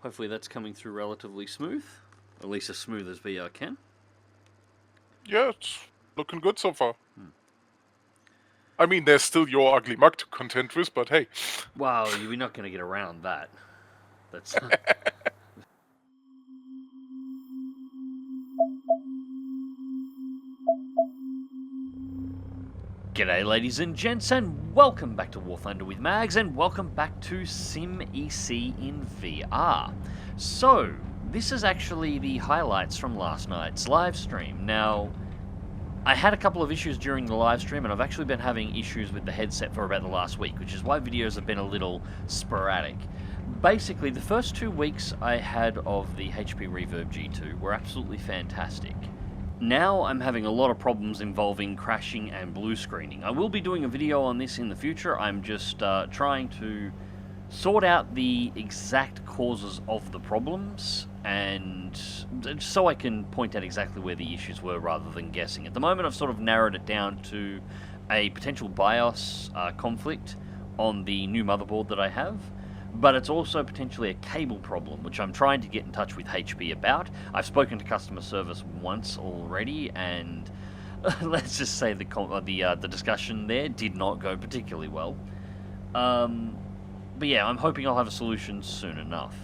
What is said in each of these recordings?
Hopefully that's coming through relatively smooth. At least as smooth as VR can. Yeah, it's looking good so far. I mean, there's still your ugly mug to contend with, but hey. Wow, you're not going to get around that. That's... G'day ladies and gents, and welcome back to War Thunder with Mags, and welcome back to Sim EC in VR. So, this is actually the highlights from last night's live stream. Now, I had a couple of issues during the live stream, and I've actually been having issues with the headset for about the last week, which is why videos have been a little sporadic. Basically, the first 2 weeks I had of the HP Reverb G2 were absolutely fantastic. Now I'm having a lot of problems involving crashing and blue screening. I will be doing a video on this in the future. I'm just trying to sort out the exact causes of the problems, and so I can point out exactly where the issues were rather than guessing. At the moment I've sort of narrowed it down to a potential BIOS conflict on the new motherboard that I have. But it's also potentially a cable problem, which I'm trying to get in touch with HP about. I've spoken to customer service once already, and let's just say the discussion there did not go particularly well. But yeah, I'm hoping I'll have a solution soon enough.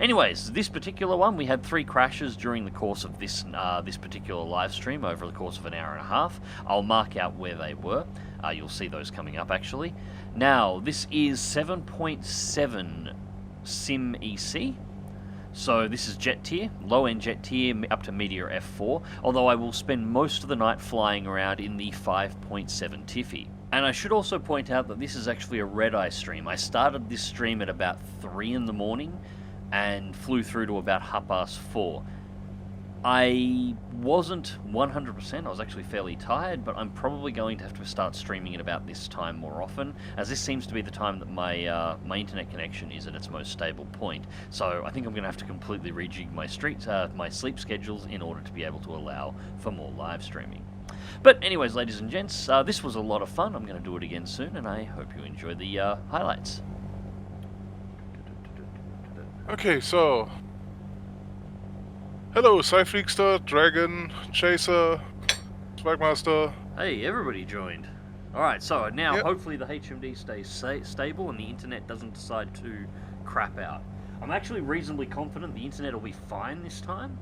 Anyways, this particular one, we had 3 crashes during the course of this particular live stream over the course of an hour and a half. I'll mark out where they were. You'll see those coming up, actually. Now, this is 7.7 Sim EC. So this is jet tier, low-end jet tier, up to Meteor F4, although I will spend most of the night flying around in the 5.7 Tiffy. And I should also point out that this is actually a Redeye stream. I started this stream at about 3 in the morning, and flew through to about 4:30. I wasn't 100%, I was actually fairly tired, but I'm probably going to have to start streaming at about this time more often, as this seems to be the time that my internet connection is at its most stable point. So I think I'm going to have to completely rejig my sleep schedules in order to be able to allow for more live streaming. But anyways, ladies and gents, this was a lot of fun. I'm going to do it again soon, and I hope you enjoy the highlights. Okay, so... Hello, Cyfreakster, Dragon, Chaser, Thrustmaster. Hey, everybody joined. Alright, so now hopefully the HMD stays stable and the internet doesn't decide to crap out. I'm actually reasonably confident the internet will be fine this time.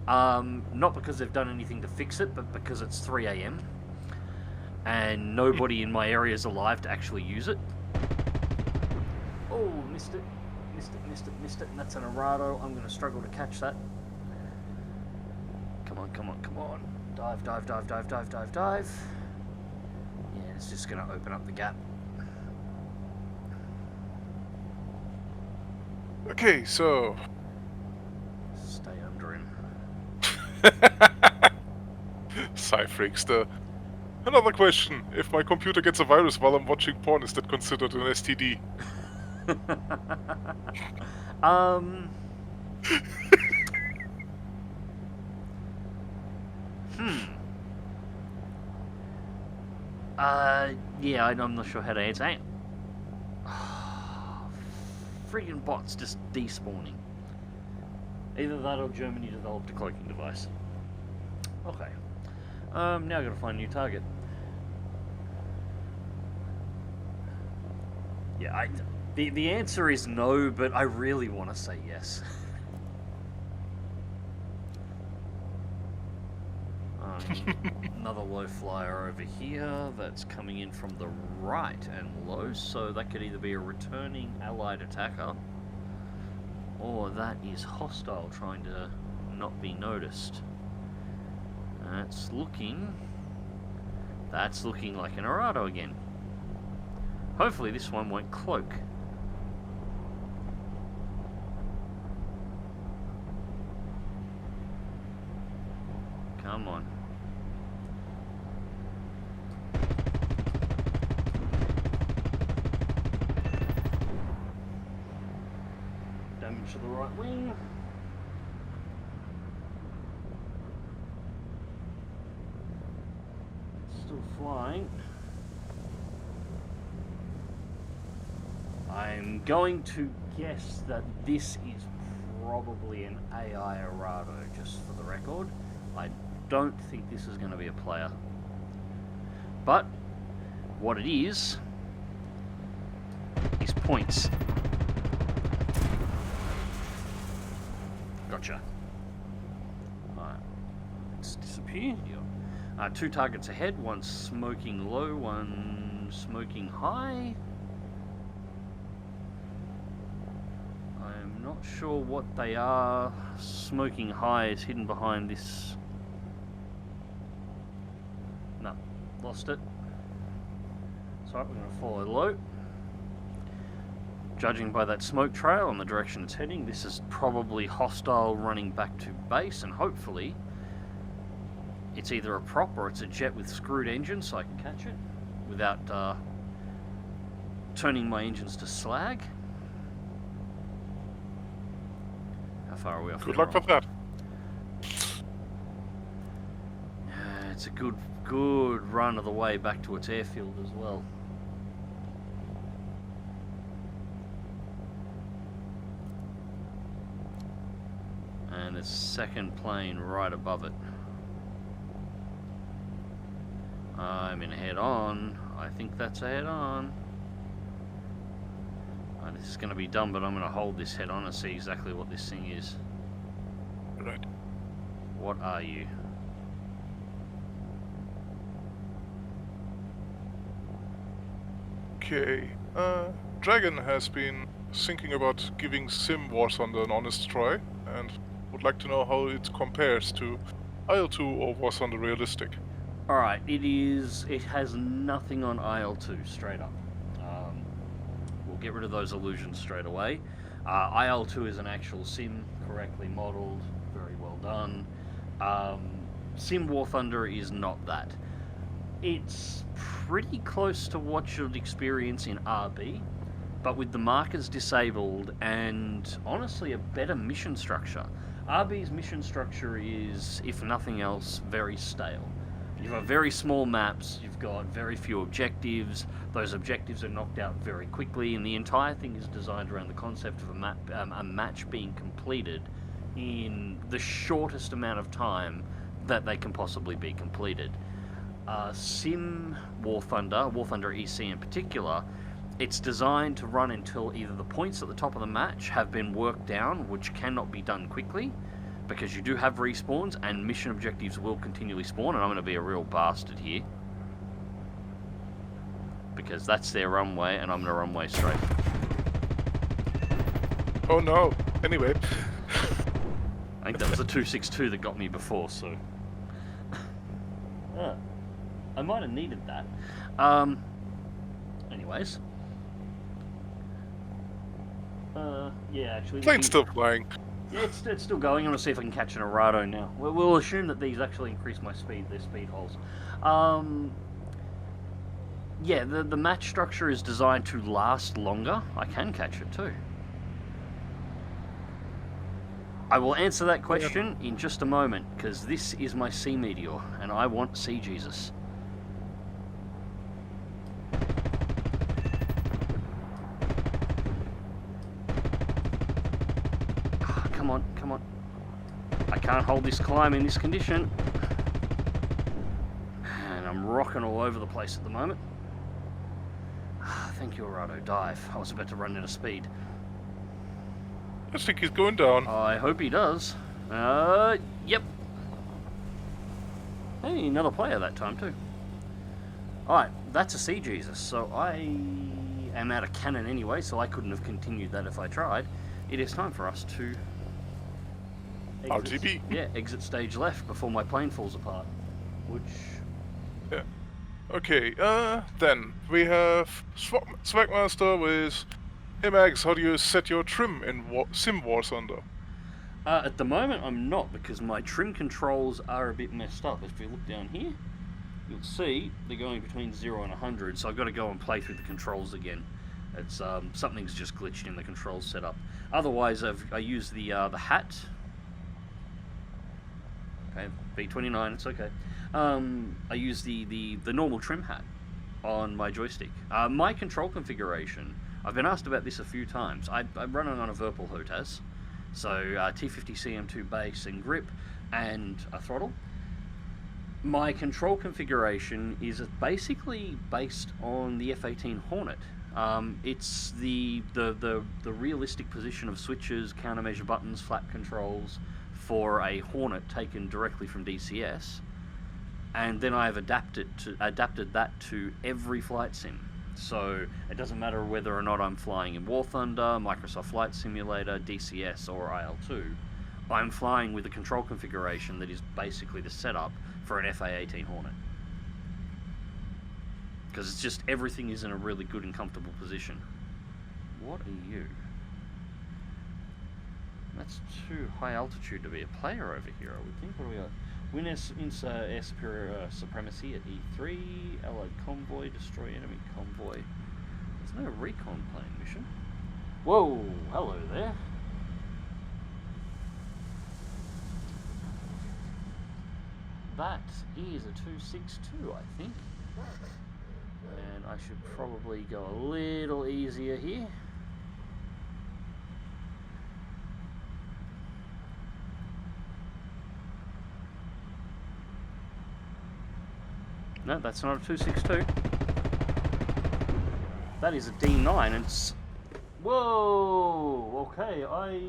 Not because they've done anything to fix it, but because it's 3 AM. And nobody in my area is alive to actually use it. Oh, missed it. Missed it, and that's an Arado. I'm going to struggle to catch that. Come on. Dive. Yeah, it's just going to open up the gap. Okay, so... Stay under him. Cyfreakster. Another question. If my computer gets a virus while I'm watching porn, is that considered an STD? Yeah, I'm not sure how to answer that. Friggin' bots just despawning. Either that or Germany developed a cloaking device. Okay. Now I've got to find a new target. Yeah, the answer is no, but I really want to say yes. Another low flyer over here that's coming in from the right and low, so that could either be a returning allied attacker, or that is hostile trying to not be noticed. That's looking like an Arado again. Hopefully this one won't cloak. Come on. Damage to the right wing. Still flying. I'm going to guess that this is probably an AI errata, just for the record. I don't think this is going to be a player. But what it is points. Gotcha. Alright, let's disappear. Two targets ahead, one smoking low, one smoking high. I'm not sure what they are. Smoking high is hidden behind this. No, lost it. So we're going to follow low. Judging by that smoke trail and the direction it's heading, this is probably hostile running back to base, and hopefully it's either a prop or it's a jet with screwed engines so I can catch it without turning my engines to slag. How far are we off? Good luck with that. It's a good run of the way back to its airfield as well. And there's a second plane right above it. I'm in head-on. I think that's a head-on. This is going to be dumb, but I'm going to hold this head-on and see exactly what this thing is. Right. What are you? Okay. Dragon has been thinking about giving Sim Warsonder an honest try, and would like to know how it compares to IL-2 or Warsonder Realistic. Alright, it has nothing on IL-2, straight up. We'll get rid of those illusions straight away. IL-2 is an actual sim, correctly modeled, very well done. Sim War Thunder is not that. It's pretty close to what you'd experience in RB, but with the markers disabled and, honestly, a better mission structure. RB's mission structure is, if nothing else, very stale. You've got very small maps, you've got very few objectives, those objectives are knocked out very quickly, and the entire thing is designed around the concept of a match being completed in the shortest amount of time that they can possibly be completed. Sim War Thunder EC in particular, it's designed to run until either the points at the top of the match have been worked down, which cannot be done quickly, because you do have respawns and mission objectives will continually spawn, and I'm going to be a real bastard here. Because that's their runway, and I'm going to runway straight. Oh no! Anyway. I think that was the 262 that got me before, so... I might have needed that. Anyways. Yeah, actually... Plane's still flying. Yeah, it's still going. I'm going to see if I can catch an Arado now. We'll assume that these actually increase my speed, their speed holes. Yeah, the match structure is designed to last longer. I can catch it too. I will answer that question in just a moment, because this is my Sea Meteor, and I want Sea Jesus. Come on, come on. I can't hold this climb in this condition. And I'm rocking all over the place at the moment. Thank you, Arado. Dive. I was about to run out of speed. I think he's going down. I hope he does. Yep. Hey, another player that time too. Alright, that's a Sea Jesus, so I am out of cannon anyway, so I couldn't have continued that if I tried. It is time for us to... RGB. Yeah, exit stage left before my plane falls apart. Which... Yeah. Okay, then we have Thrustmaster with... Hey Mags, how do you set your trim in Sim War Thunder? At the moment I'm not, because my trim controls are a bit messed up. If you look down here, you'll see they're going between 0 and 100, so I've got to go and play through the controls again. It's something's just glitched in the controls setup. Otherwise, I use the hat. Okay, B29, it's okay. I use the normal trim hat on my joystick. My control configuration, I've been asked about this a few times. I run it on a Virpil HOTAS, so T50CM2 base and grip and a throttle. My control configuration is basically based on the F-18 Hornet. It's the realistic position of switches, countermeasure buttons, flap controls for a Hornet taken directly from DCS, and then I've adapted that to every flight sim. So it doesn't matter whether or not I'm flying in War Thunder, Microsoft Flight Simulator, DCS, or IL-2. I'm flying with a control configuration that is basically the setup for an FA-18 Hornet. Because it's just everything is in a really good and comfortable position. What are you? That's too high altitude to be a player over here, I would think. What do we got? Win air supremacy at E3, Allied convoy, destroy enemy convoy. There's no recon plane mission. Whoa, hello there. That is a 262, I think. And I should probably go a little easier here. No, that's not a 262. That is a D9 and it's... Whoa! Okay, I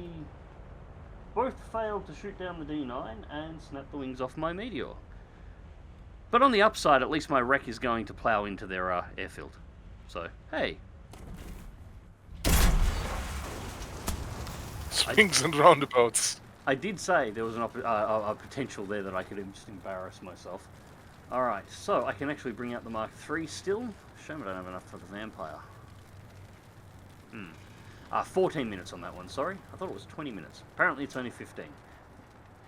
both failed to shoot down the D9 and snap the wings off my Meteor. But on the upside, at least my wreck is going to plow into their airfield. So, hey. Swings and roundabouts. I did say there was a potential there that I could just embarrass myself. Alright, so I can actually bring out the Mark III still. Shame I don't have enough for the Vampire. 14 minutes on that one, sorry. I thought it was 20 minutes. Apparently it's only 15.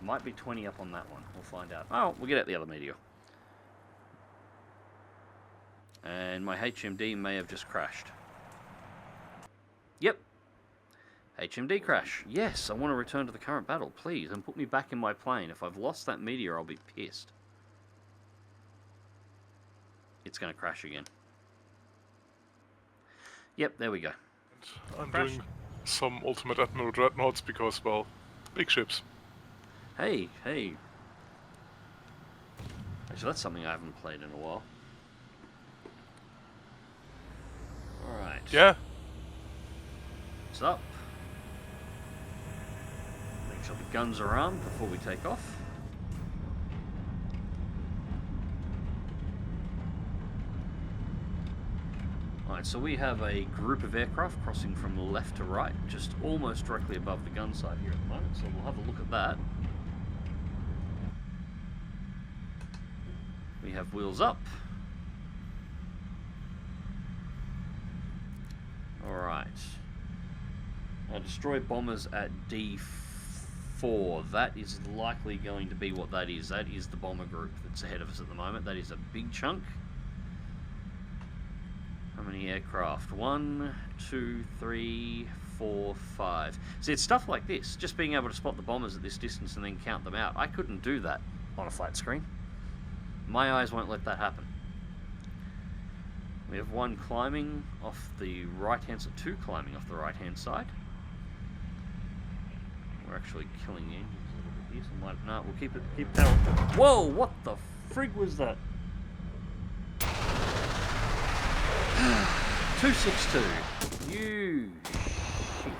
Might be 20 up on that one. We'll find out. Oh, we'll get out the other Meteor. And my HMD may have just crashed. Yep. HMD crash. Yes, I want to return to the current battle, please, and put me back in my plane. If I've lost that Meteor, I'll be pissed. It's going to crash again. Yep, there we go. I'm doing some Ultimate Admiral Dreadnoughts because, well, big ships. Hey, hey. Actually, that's something I haven't played in a while. Alright. Yeah. What's up? Make sure the guns are armed before we take off. Alright, so we have a group of aircraft crossing from left to right, just almost directly above the gun sight here at the moment, so we'll have a look at that. We have wheels up. Alright. Now destroy bombers at D4. That is likely going to be what that is. That is the bomber group that's ahead of us at the moment. That is a big chunk. How many aircraft? 1, 2, 3, 4, 5. See, it's stuff like this. Just being able to spot the bombers at this distance and then count them out. I couldn't do that on a flat screen. My eyes won't let that happen. We have one climbing off the right-hand side, two climbing off the right-hand side. We're actually killing the engines a little bit here, so might, no, we'll keep that. Whoa, what the frig was that? 262. You shit.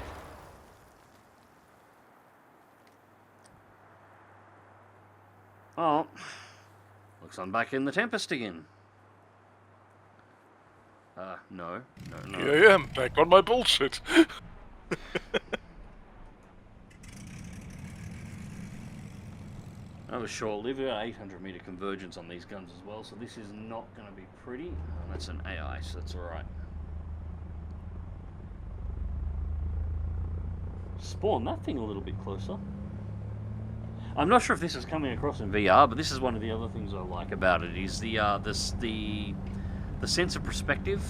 Oh, looks I'm back in the Tempest again. No. Here I am, back on my bullshit. That was short-lived. We got 800 meter convergence on these guns as well, so this is not going to be pretty. And that's an AI, so that's alright. Spawn that thing a little bit closer. I'm not sure if this is coming across in VR, but this is one of the other things I like about it, is the sense of perspective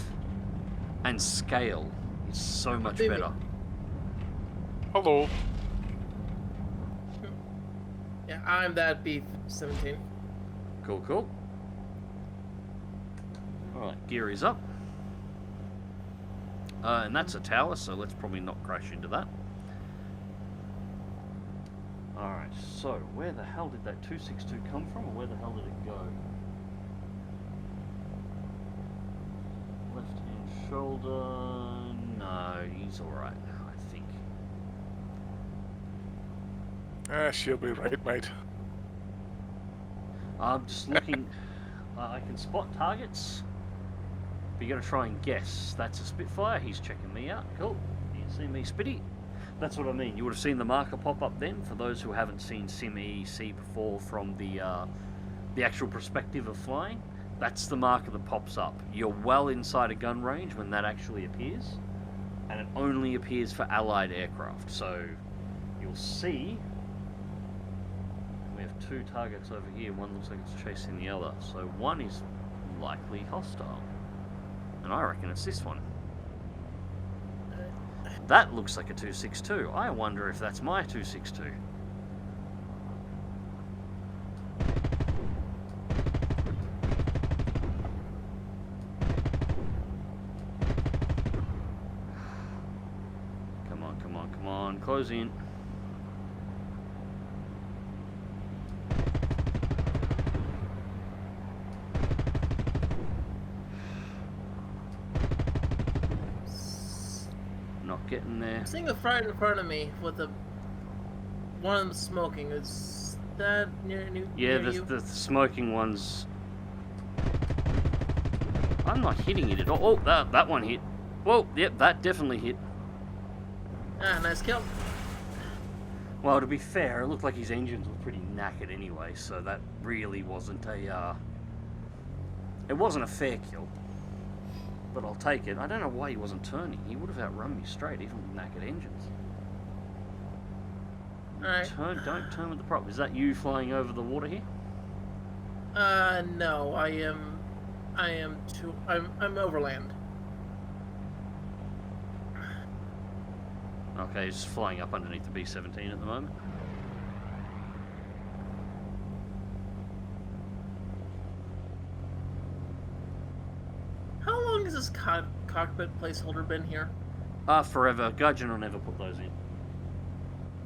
and scale is so much better. Hello. Yeah, I'm that B-17. Cool, cool. Alright, gear is up. And that's a tower, so let's probably not crash into that. Alright, so where the hell did that 262 come from, or where the hell did it go? Left hand shoulder... No, he's alright, I think. She'll be right, mate. I'm just looking... I can spot targets. But you gotta try and guess. That's a Spitfire, he's checking me out. Cool. You see me, Spitty? That's what I mean. You would have seen the marker pop up then, for those who haven't seen Sim EEC before from the actual perspective of flying. That's the marker that pops up. You're well inside a gun range when that actually appears, and it only appears for allied aircraft. So you'll see we have two targets over here. One looks like it's chasing the other. So one is likely hostile, and I reckon it's this one. That looks like a 262. I wonder if that's my 262. Come on, come on, come on. Close in. Getting there. I'm seeing a fright in front of me with one of them smoking. Is that near you? Yeah, the smoking one's... I'm not hitting it at all. Oh, that one hit. Whoa, yep, that definitely hit. Ah, nice kill. Well, to be fair, it looked like his engines were pretty knackered anyway, so that really wasn't a... It wasn't a fair kill. But I'll take it. I don't know why he wasn't turning. He would have outrun me straight, even with knackered engines. Alright. Don't turn with the prop. Is that you flying over the water here? No. I'm overland. Okay, he's flying up underneath the B-17 at the moment. How long has this cockpit placeholder been here? Forever. Gaijin will never put those in.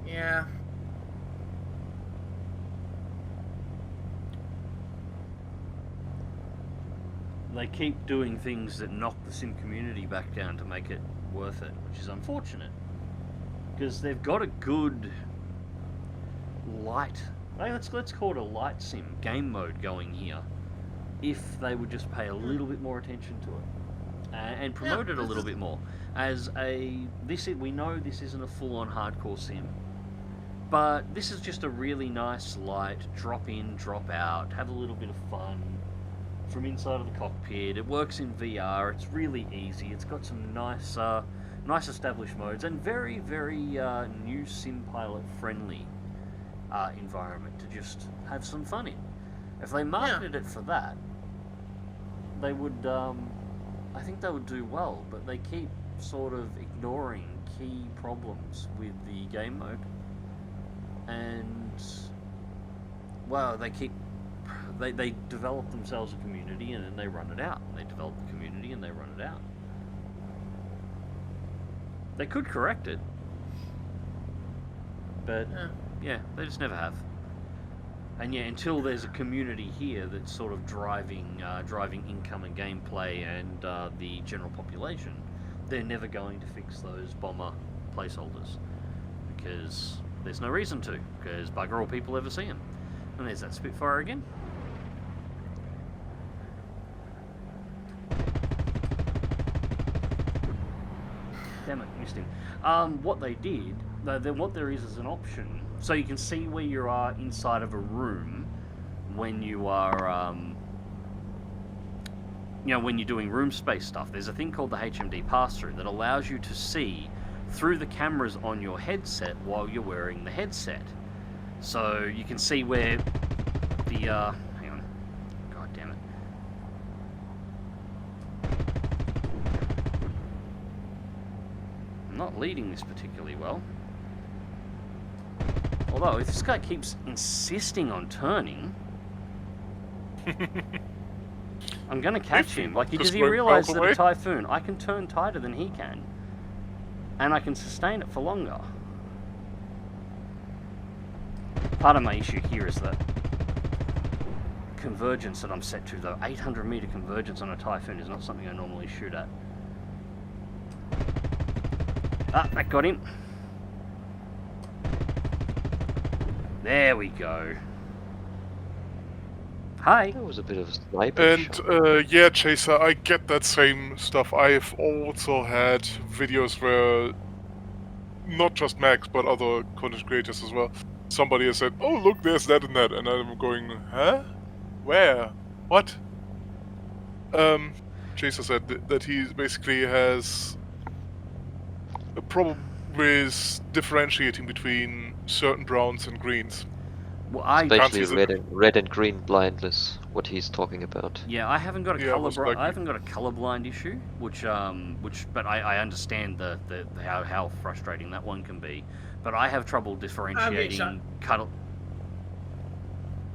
Yeah. They keep doing things that knock the sim community back down to make it worth it, which is unfortunate. Because they've got a good light, let's call it a light sim game mode going here. If they would just pay a little bit more attention to it and promote it a little bit more. We know this isn't a full-on hardcore sim, but this is just a really nice light drop in, drop out, have a little bit of fun from inside of the cockpit. It works in VR. It's really easy. It's got some nice established modes and very, very new sim pilot friendly environment to just have some fun in. If they marketed it for that, they would, I think they would do well, but they keep sort of ignoring key problems with the game mode. And, well, they develop themselves a community and then they run it out. They develop the community and they run it out. They could correct it, but, yeah, they just never have. And yeah, until there's a community here that's sort of driving income and gameplay and the general population, they're never going to fix those bomber placeholders because there's no reason to, because bugger all people ever see them. And there's that Spitfire again. Damn it, missed him. What they did, then what there is an option. So you can see where you are inside of a room when you are, when you're doing room space stuff. There's a thing called the HMD pass-through that allows you to see through the cameras on your headset while you're wearing the headset. So you can see where the, hang on, god damn it. I'm not leading this particularly well. Although, if this guy keeps insisting on turning... I I'm gonna catch If he him. Like, just does he won't realise melt that a away? typhoon, I can turn tighter than he can, and I can sustain it for longer. Part of my issue here is that convergence that I'm set to, though. 800 meter convergence on a typhoon is not something I normally shoot at. Ah, that got him. There we go. Hi. That was a bit of a sniper And shot. yeah, Chaser, I get that same stuff. I've also had videos where not just Max, but other content creators as well. Somebody has said, "Oh, look, there's that and that," and I'm going, "Huh? Where? What?" Chaser said that he basically has a problem with differentiating between certain browns and greens. Well, I Especially Can't see red and green blindness, what he's talking about. yeah, I haven't got a Yeah, most likely. I haven't got a colorblind issue, which but I understand the how frustrating that one can be. But I have trouble differentiating color.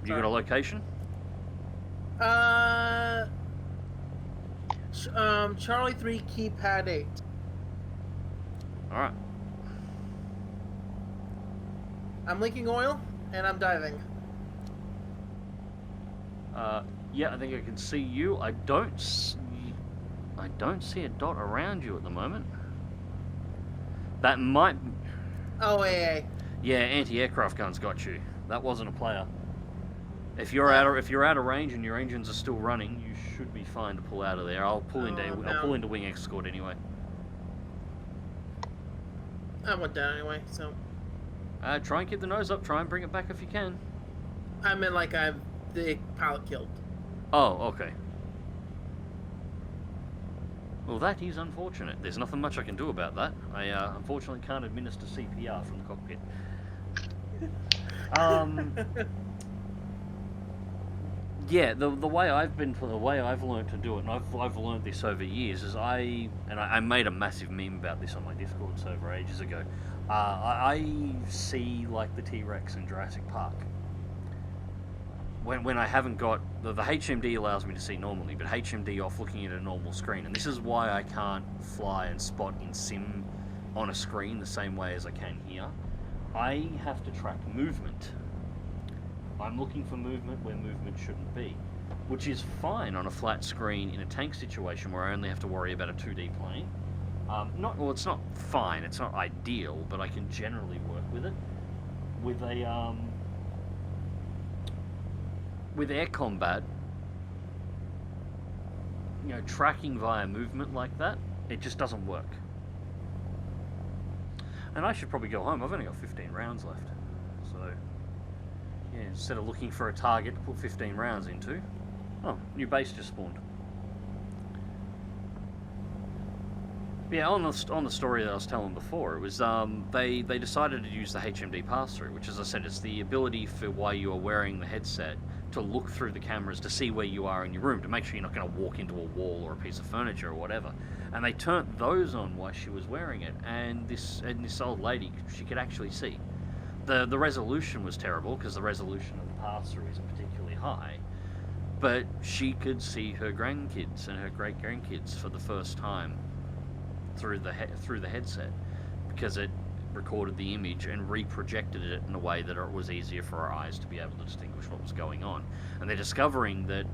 You got a location? Charlie 3 keypad 8. All right. I'm leaking oil and I'm diving. Yeah, I think I can see you. I don't see a dot around you at the moment. That might. Oh, AA. Yeah, anti-aircraft guns got you. That wasn't a player. If you're out of range and your engines are still running, you should be fine to pull out of there. I'll pull into wing escort anyway. I went down anyway, so. Try and keep the nose up. Try and bring it back if you can. I meant like I'm the pilot killed. Oh, okay. Well, that is unfortunate. There's nothing much I can do about that. I unfortunately can't administer CPR from the cockpit. Yeah, the way I've learned to do it, and I've learned this over years, is I made a massive meme about this on my Discord server ages ago. I see like the T-Rex in Jurassic Park. When I haven't got the HMD allows me to see normally, but HMD off looking at a normal screen, and this is why I can't fly and spot in sim on a screen the same way as I can here. I have to track movement. I'm looking for movement where movement shouldn't be, which is fine on a flat screen in a tank situation where I only have to worry about a 2D plane. It's not fine, it's not ideal, but I can generally work with it. With a with air combat, you know, tracking via movement like that, it just doesn't work. And I should probably go home. I've only got 15 rounds left, so yeah. Instead of looking for a target to put 15 rounds into, oh, new base just spawned. Yeah, on the story that I was telling before, it was they decided to use the HMD pass-through, which, as I said, is the ability for while you are wearing the headset to look through the cameras to see where you are in your room, to make sure you're not going to walk into a wall or a piece of furniture or whatever. And they turned those on while she was wearing it, and this old lady, she could actually see. The resolution was terrible because the resolution of the pass-through isn't particularly high, but she could see her grandkids and her great-grandkids for the first time through the headset, because it recorded the image and reprojected it in a way that it was easier for our eyes to be able to distinguish what was going on. And they're discovering that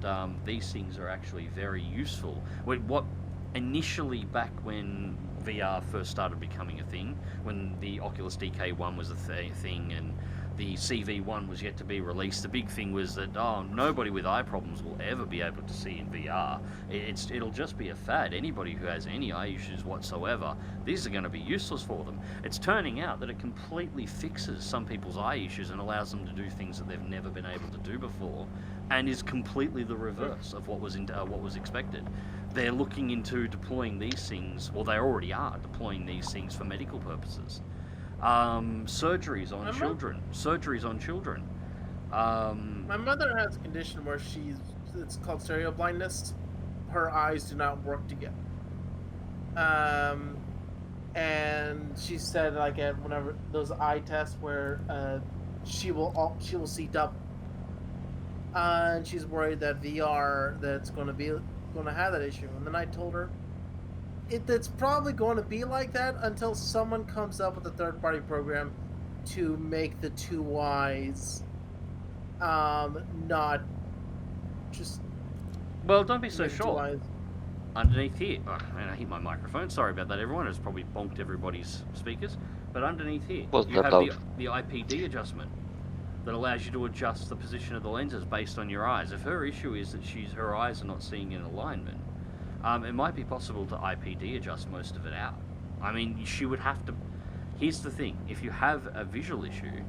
these things are actually very useful. What initially, back when VR first started becoming a thing, when the Oculus DK1 was a thing and the CV1 was yet to be released, the big thing was that, nobody with eye problems will ever be able to see in VR. It'll just be a fad. Anybody who has any eye issues whatsoever, these are going to be useless for them. It's turning out that it completely fixes some people's eye issues and allows them to do things that they've never been able to do before, and is completely the reverse of what was expected. They're looking into deploying these things, well, they already are deploying these things for medical purposes. Surgeries on children. My mother has a condition where it's called stereo blindness. Her eyes do not work together. And she said, like, at whenever those eye tests where she will see double. And she's worried that VR, that's going to be going to have that issue. And then I told her, it's probably going to be like that until someone comes up with a third-party program to make the two eyes not just... Well, don't be so make two sure. eyes. Underneath here, oh, man, I hit my microphone. Sorry about that, everyone. It's probably bonked everybody's speakers. But underneath here, Wasn't you that have loud? the IPD adjustment that allows you to adjust the position of the lenses based on your eyes. If her issue is that her eyes are not seeing in alignment, it might be possible to IPD adjust most of it out. I mean, she would have to... Here's the thing. If you have a visual issue...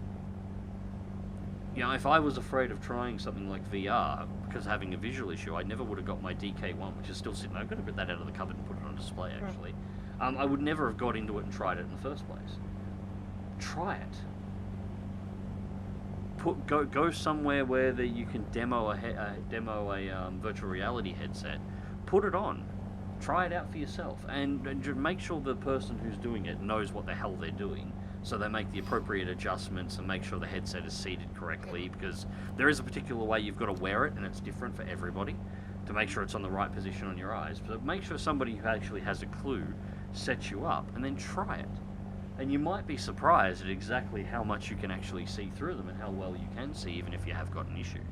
You know, if I was afraid of trying something like VR because of having a visual issue, I never would have got my DK1, which is still sitting... I've got to get that out of the cupboard and put it on display, actually. I would never have got into it and tried it in the first place. Try it. Go somewhere where you can demo a virtual reality headset. Put it on. Try it out for yourself, and make sure the person who's doing it knows what the hell they're doing, so they make the appropriate adjustments and make sure the headset is seated correctly, because there is a particular way you've got to wear it, and it's different for everybody, to make sure it's on the right position on your eyes. So make sure somebody who actually has a clue sets you up, and then try it. And you might be surprised at exactly how much you can actually see through them and how well you can see, even if you have got an issue.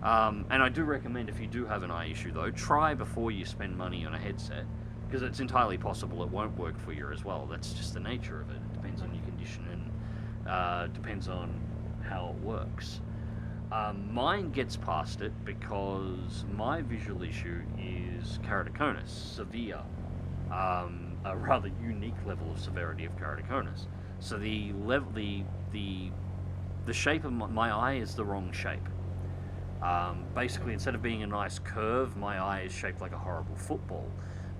And I do recommend, if you do have an eye issue though, try before you spend money on a headset, because it's entirely possible it won't work for you as well. That's just the nature of it. It depends on your condition and depends on how it works. Mine gets past it because my visual issue is keratoconus, severe. A rather unique level of severity of keratoconus. So the shape of my eye is the wrong shape. Basically, instead of being a nice curve, my eye is shaped like a horrible football,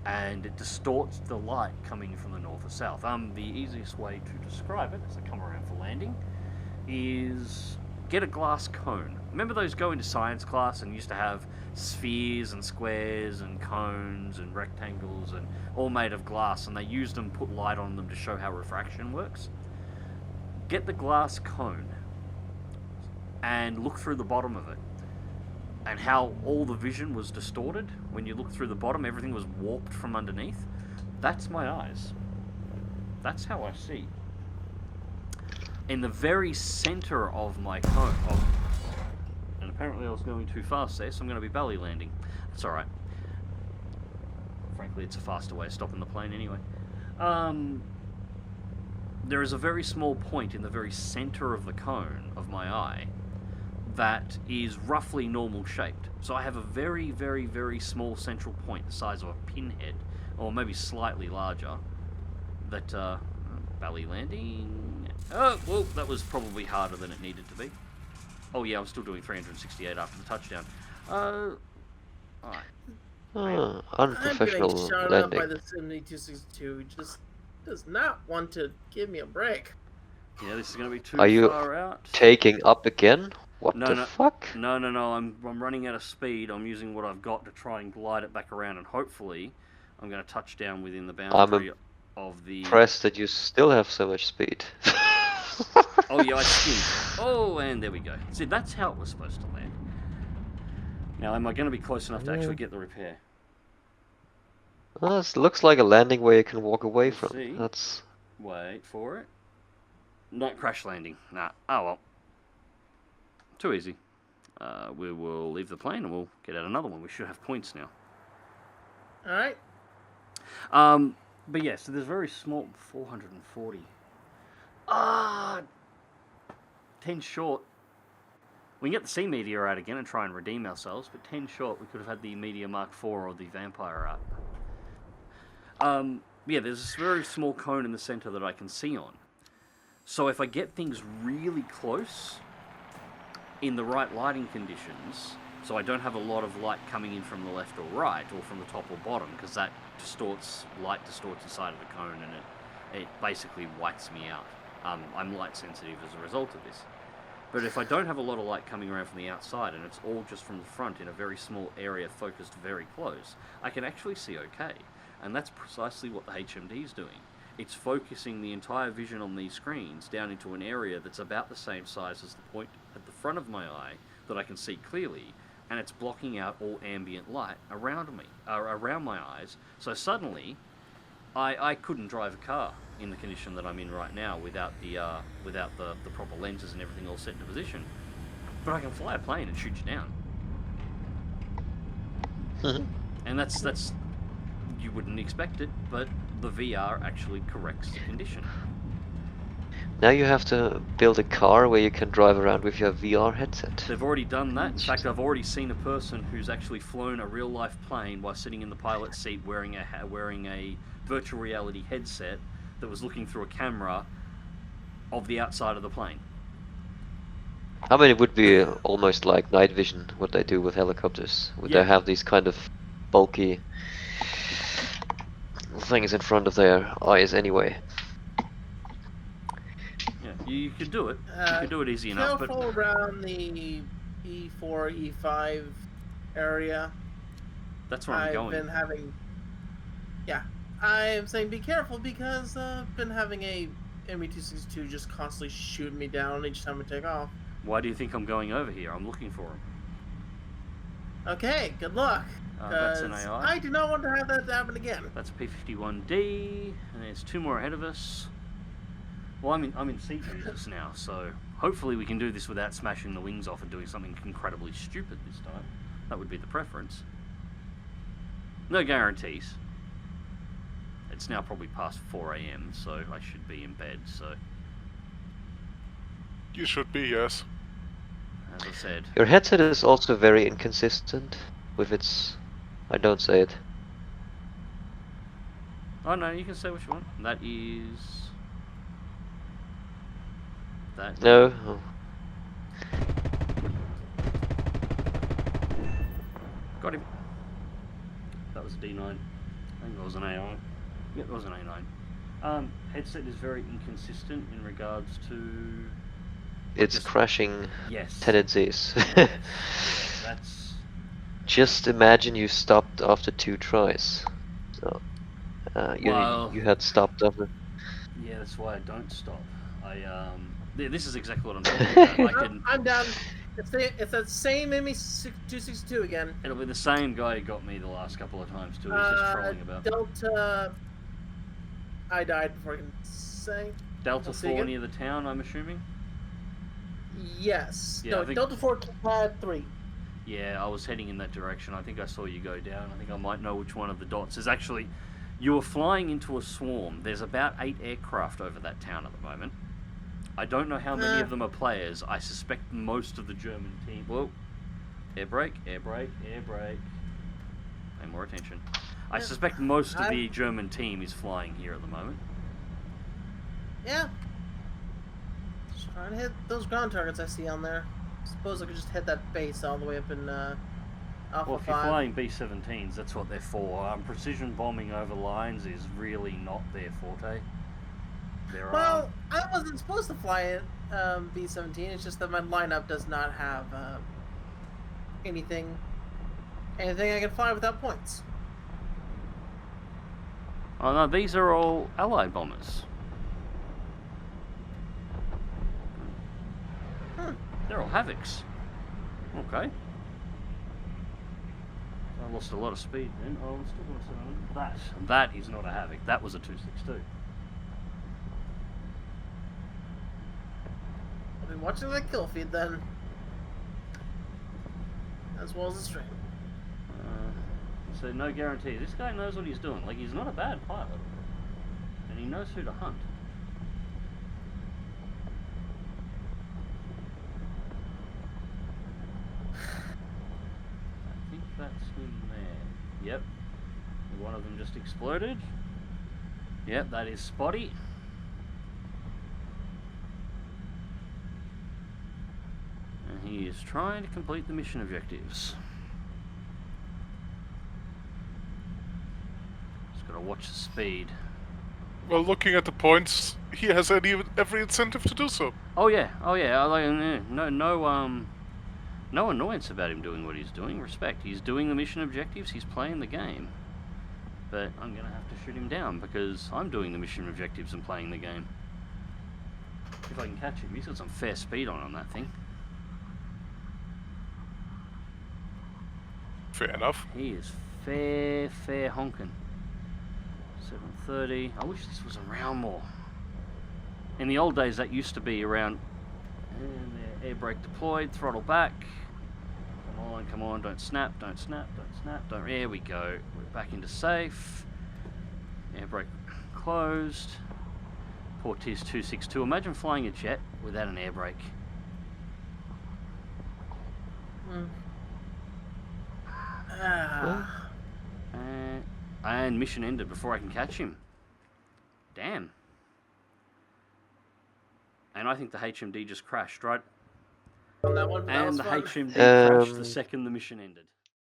and it distorts the light coming from the north or south. The easiest way to describe it, as I come around for landing, is get a glass cone. Remember those go into science class and used to have spheres and squares and cones and rectangles and all made of glass, and they used them, put light on them to show how refraction works? Get the glass cone and look through the bottom of it, and how all the vision was distorted. When you look through the bottom, everything was warped from underneath. That's my eyes. That's how I see. In the very center of my cone, and apparently I was going too fast there, so I'm going to be belly landing. That's alright. Frankly, it's a faster way of stopping the plane anyway. There is a very small point in the very center of the cone of my eye that is roughly normal shaped. So I have a very, very, very small central point, the size of a pinhead, or maybe slightly larger, that, belly landing... Oh, well, that was probably harder than it needed to be. Oh yeah, I'm still doing 368 after the touchdown. Alright. Unprofessional I'm getting shot up by the 7262. Just does not want to give me a break. Yeah, this is going to be too Are you far out. taking up again? What No, the no. fuck? No, I'm running out of speed. I'm using what I've got to try and glide it back around, and hopefully I'm going to touch down within the boundary of the... Impressed that you still have so much speed. Oh yeah, I skimmed. Oh, and there we go. See, that's how it was supposed to land. Now, am I going to be close enough to actually get the repair? Well, this looks like a landing where you can walk away Let's from. see. That's... Wait for it. Not crash landing. Nah. Oh well. Too easy. We will leave the plane and we'll get out another one. We should have points now. Alright. But yeah, so there's very small... 440. 10 short. We can get the C Meteor out again and try and redeem ourselves, but 10 short, we could have had the Meteor Mark IV or the Vampire out. Yeah, there's this very small cone in the center that I can see on. So if I get things really close, in the right lighting conditions, so I don't have a lot of light coming in from the left or right, or from the top or bottom, because that light distorts the side of the cone, and it basically whites me out. I'm light sensitive as a result of this. But if I don't have a lot of light coming around from the outside, and it's all just from the front in a very small area focused very close, I can actually see okay. And that's precisely what the HMD is doing. It's focusing the entire vision on these screens down into an area that's about the same size as the point at the front of my eye that I can see clearly, and it's blocking out all ambient light around me, around my eyes. So suddenly, I couldn't drive a car in the condition that I'm in right now without the proper lenses and everything all set into position. But I can fly a plane and shoot you down. And that's you wouldn't expect it, but the VR actually corrects the condition. Now you have to build a car where you can drive around with your VR headset. They've already done that. In fact, I've already seen a person who's actually flown a real-life plane while sitting in the pilot's seat wearing a virtual reality headset that was looking through a camera of the outside of the plane. I mean, it would be almost like night vision, what they do with helicopters. Would Yeah. they have these kind of bulky things in front of their eyes anyway? Yeah, you could do it. You could do it easy enough, but Careful around the E4, E5 area. that's where I'm going. I've been having... Yeah, I am saying be careful because I've been having a ME262 just constantly shooting me down each time I take off. Why do you think I'm going over here? I'm looking for him. Okay, good luck. That's an 'cause AI. I do not want to have that happen again. That's P51D, and there's two more ahead of us. Well, I'm in seat Jesus now, so hopefully we can do this without smashing the wings off and doing something incredibly stupid this time. That would be the preference. No guarantees. It's now probably past 4 AM, so I should be in bed, so You should be, yes. as I said. Your headset is also very inconsistent with its... I don't say it. Oh no, you can say what you want. That is... That... No. Oh. Got him. That was a D9. I think that was an AI. Yeah, it was an A9. Headset is very inconsistent in regards to... It's Just- crashing Yes. tendencies. Yeah, that's... Just imagine you stopped after 2 tries. So, Well- you had stopped after... Yeah, that's why I don't stop. Yeah, this is exactly what I'm talking about. I can... I'm down. It's that same ME262 again. It'll be the same guy who got me the last couple of times too. He's just trolling about. Delta... I died before I can say. Delta I'll see 4 you. near the town, I'm assuming? Yes. Yeah, I No, think- Delta 4 had 3. Yeah, I was heading in that direction. I think I saw you go down. I think I might know which one of the dots is actually... You were flying into a swarm. There's about 8 aircraft over that town at the moment. I don't know how many of them are players. I suspect most of the German team... Whoa. Air brake, air brake, air brake. Pay more attention. I Yeah, suspect most of the German team is flying here at the moment. Yeah. Just trying to hit those ground targets I see on there. Suppose I could just hit that base all the way up in Alpha Well, if you're 5. flying B-17s, that's what they're for. Precision bombing over lines is really not their forte. There Well, I wasn't supposed to fly it B-17. It's just that my lineup does not have anything I can fly without points. Oh no, these are all Allied bombers. They're all Havocs. Okay. I lost a lot of speed then. Oh, I'm still going to say that. That is not a Havoc. That was a 262. I'll be watching that kill feed then. As well as the stream. So no guarantee. This guy knows what he's doing. Like, he's not a bad pilot. And he knows who to hunt. I think that's him there. Yep. One of them just exploded. Yep, that is Spotty. And he is trying to complete the mission objectives. Just gotta watch the speed. Well, looking at the points, he has every incentive to do so. Oh yeah, no annoyance about him doing what he's doing. Respect. He's doing the mission objectives. He's playing the game. But I'm gonna have to shoot him down because I'm doing the mission objectives and playing the game. If I can catch him, he's got some fair speed on that thing. Fair enough. He is fair honking. 7:30. I wish this was around more. In the old days, that used to be around. And there, air brake deployed, throttle back. Come on, don't snap, don't snap, don't snap, don't. There we go. We're back into safe. Air brake closed. Port is 262. Imagine flying a jet without an air brake. And mission ended before I can catch him. Damn. And I think the HMD just crashed, right? On that one, that And was the fun. HMD crashed the second the mission ended.